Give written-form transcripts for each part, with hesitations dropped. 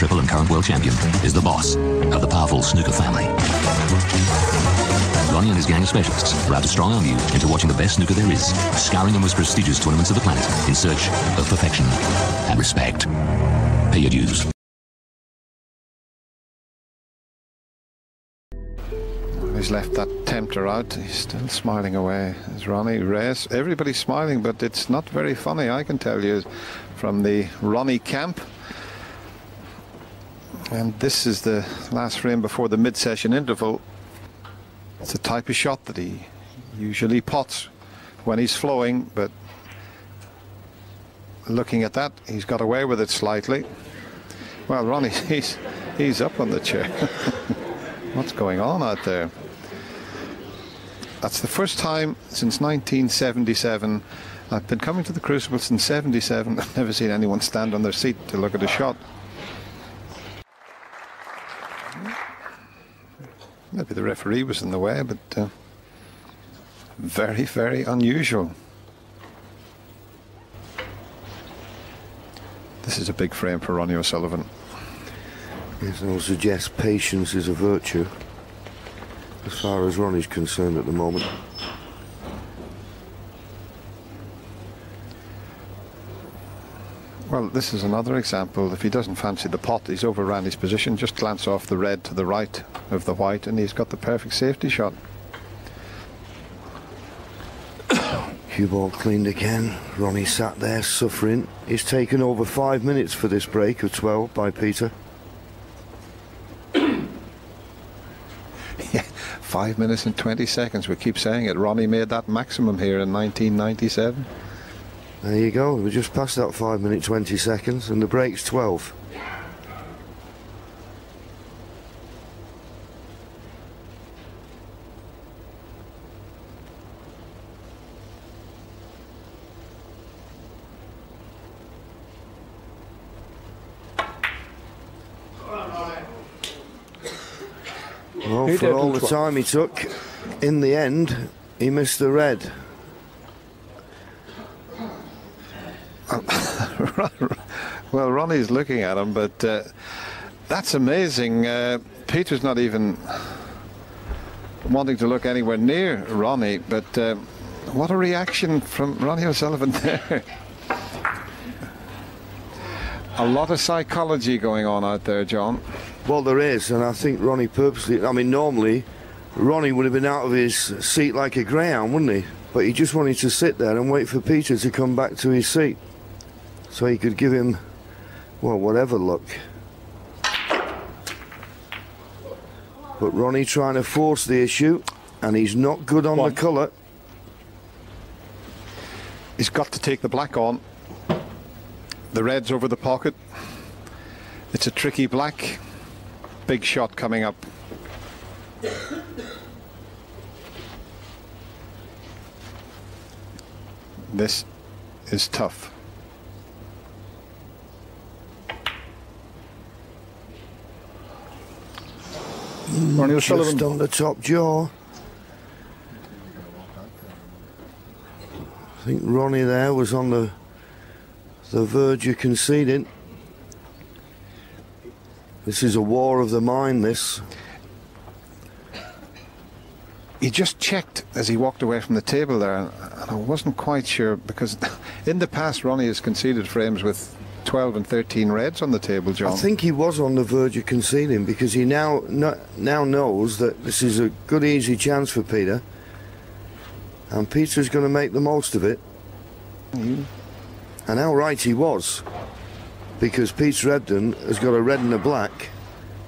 triple and current world champion, is the boss of the powerful snooker family. Ronnie and his gang of specialists are out to strong-arm you into watching the best snooker there is, scouring the most prestigious tournaments of the planet in search of perfection and respect. Pay your dues. He's left that tempter out. He's still smiling away. As Ronnie race, everybody's smiling, but it's not very funny, I can tell you, from the Ronnie camp. And this is the last frame before the mid-session interval. It's the type of shot that he usually pots when he's flowing, but looking at that, he's got away with it slightly. Well, Ronnie, he's up on the chair. What's going on out there? That's the first time since 1977. I've been coming to the Crucible since 77. I've never seen anyone stand on their seat to look at a shot. Maybe the referee was in the way, but very, very unusual. This is a big frame for Ronnie O'Sullivan. Yes, I will suggest patience is a virtue as far as Ronnie's concerned at the moment. Well, this is another example. If he doesn't fancy the pot, he's overran his position. Just glance off the red to the right of the white, and he's got the perfect safety shot. Cue ball cleaned again. Ronnie sat there suffering. He's taken over 5 minutes for this break of 12 by Peter. 5 minutes and 20 seconds. We keep saying it. Ronnie made that maximum here in 1997. There you go. We're just past that 5 minute 20 seconds, and the break's 12. Well, for all the time he took, in the end, he missed the red. Well, Ronnie's looking at him, but that's amazing. Peter's not even wanting to look anywhere near Ronnie, but what a reaction from Ronnie O'Sullivan there. A lot of psychology going on out there, John. Well, there is, and I think Ronnie purposely, I mean, normally Ronnie would have been out of his seat like a greyhound, wouldn't he? But he just wanted to sit there and wait for Peter to come back to his seat so he could give him, well, whatever luck. But Ronnie trying to force the issue, and he's not good on the colour. He's got to take the black on. The red's over the pocket. It's a tricky black. Big shot coming up. This is tough. Ronnie O'Sullivan just on the top jaw. I think Ronnie there was on the verge of conceding. This is a war of the mind, this. He just checked as he walked away from the table there, and I wasn't quite sure, because in the past Ronnie has conceded frames with 12 and 13 reds on the table, John. I think he was on the verge of conceding, because he now knows that this is a good easy chance for Peter, and Peter's going to make the most of it. And how right he was, because Peter EBDON has got a red and a black,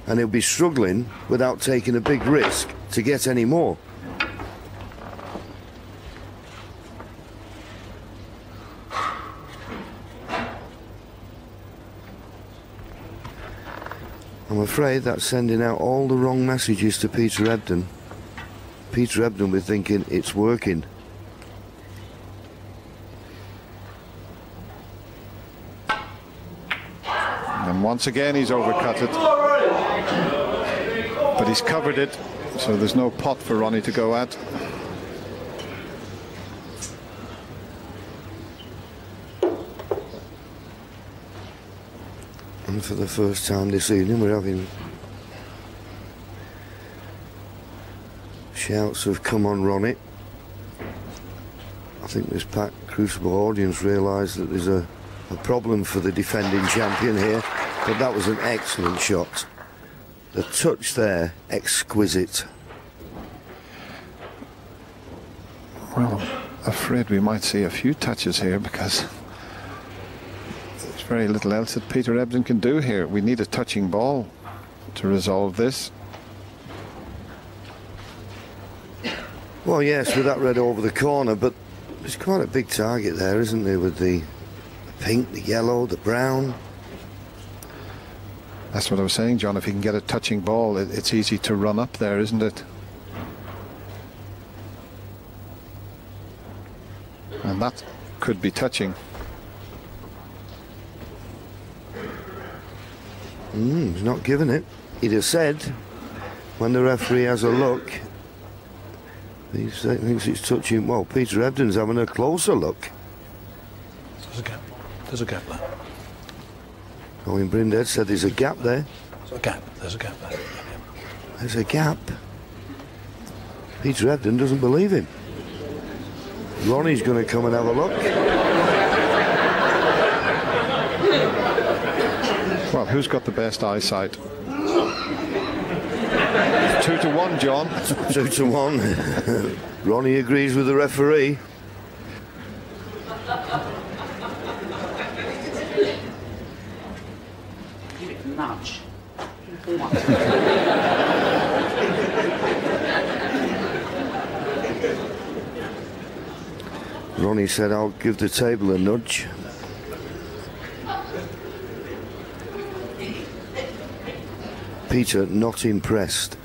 and he'll be struggling without taking a big risk to get any more. I'm afraid that's sending out all the wrong messages to Peter EBDON. Peter EBDON will be thinking it's working. And once again he's overcut it. But he's covered it, so there's no pot for Ronnie to go at. And for the first time this evening. We're having shouts of "Come on, Ronnie." I think this packed Crucible audience realise that there's a problem for the defending champion here, but that was an excellent shot. The touch there, exquisite. Well, afraid we might see a few touches here because there's very little else that Peter Ebdon can do here. We need a touching ball to resolve this. Well, yes, with that red over the corner, but there's quite a big target there, isn't there, with the pink, the yellow, the brown. That's what I was saying, John. If you can get a touching ball, it's easy to run up there, isn't it? And that could be touching. He's not giving it. He'd have said when the referee has a look. He thinks it's touching. Well, Peter Ebdon's having a closer look. There's a gap. There's a gap there. Owen Brindhead said there's a gap there. There's a gap. There's a gap there. There's a gap. Peter Ebdon doesn't believe him. Ronnie's going to come and have a look. Well, who's got the best eyesight? 2-1, John. 2-1. Ronnie agrees with the referee. Give it a nudge. Ronnie said, "I'll give the table a nudge." Peter not impressed.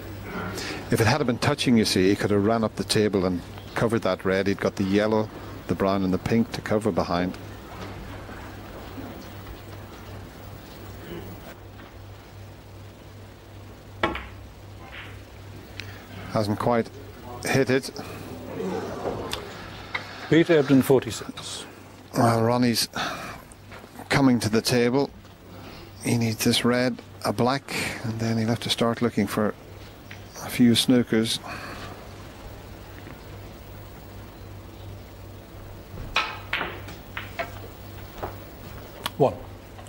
If it had been touching, you see, he could have ran up the table and covered that red. He'd got the yellow, the brown and the pink to cover behind. Hasn't quite hit it. Peter Ebdon 46. Well, Ronnie's coming to the table. He needs this red, a black, and then he'll have to start looking for a few snookers. One.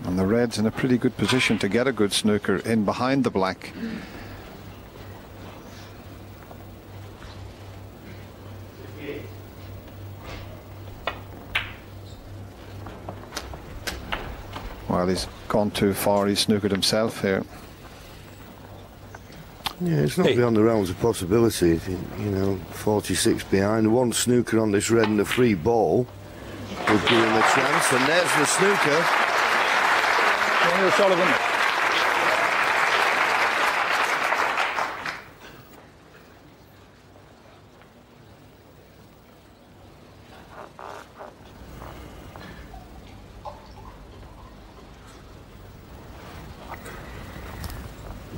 And the red's in a pretty good position to get a good snooker in behind the black. Well, he's gone too far. He's snookered himself here. Yeah, it's not beyond the realms of possibility. You know, 46 behind. One snooker on this red and a free ball would give him a chance. And there's the snooker. Sullivan.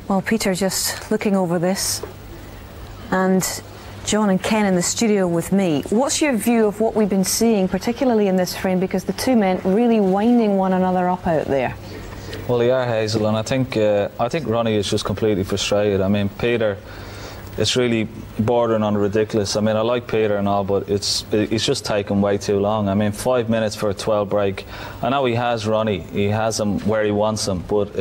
Well, Peter, just looking over this, and John and Ken in the studio with me. What's your view of what we've been seeing, particularly in this frame, because the two men really winding one another up out there? Well, they are, Hazel, and I think Ronnie is just completely frustrated. I mean, Peter, it's really bordering on ridiculous. I mean, I like Peter and all, but it's just taken way too long. I mean, 5 minutes for a 12 break. I know he has Ronnie, he has him where he wants him, but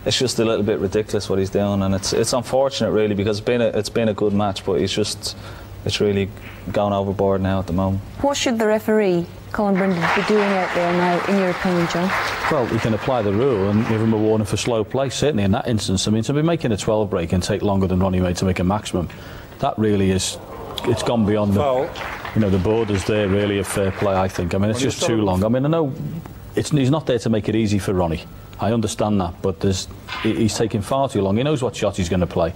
it's just a little bit ridiculous what he's doing, and it's unfortunate really, because it's been a good match, but it's really gone overboard now at the moment. What should the referee, Colin Brindhead, be doing out there now, in your opinion, John? Well, we can apply the rule and give him a warning for slow play, certainly in that instance. I mean, to be making a 12 break and take longer than Ronnie made to make a maximum, that really is, it's gone beyond the borders there really of fair play, I think. I mean, it's just too long. I mean, I know he's not there to make it easy for Ronnie. I understand that, but he's taking far too long. He knows what shot he's going to play,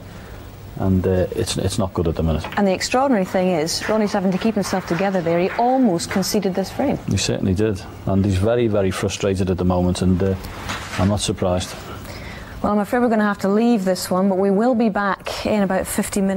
and it's not good at the minute. And the extraordinary thing is, Ronnie's having to keep himself together there. He almost conceded this frame. He certainly did, and he's very, very frustrated at the moment, and I'm not surprised. Well, I'm afraid we're going to have to leave this one, but we will be back in about 50 minutes.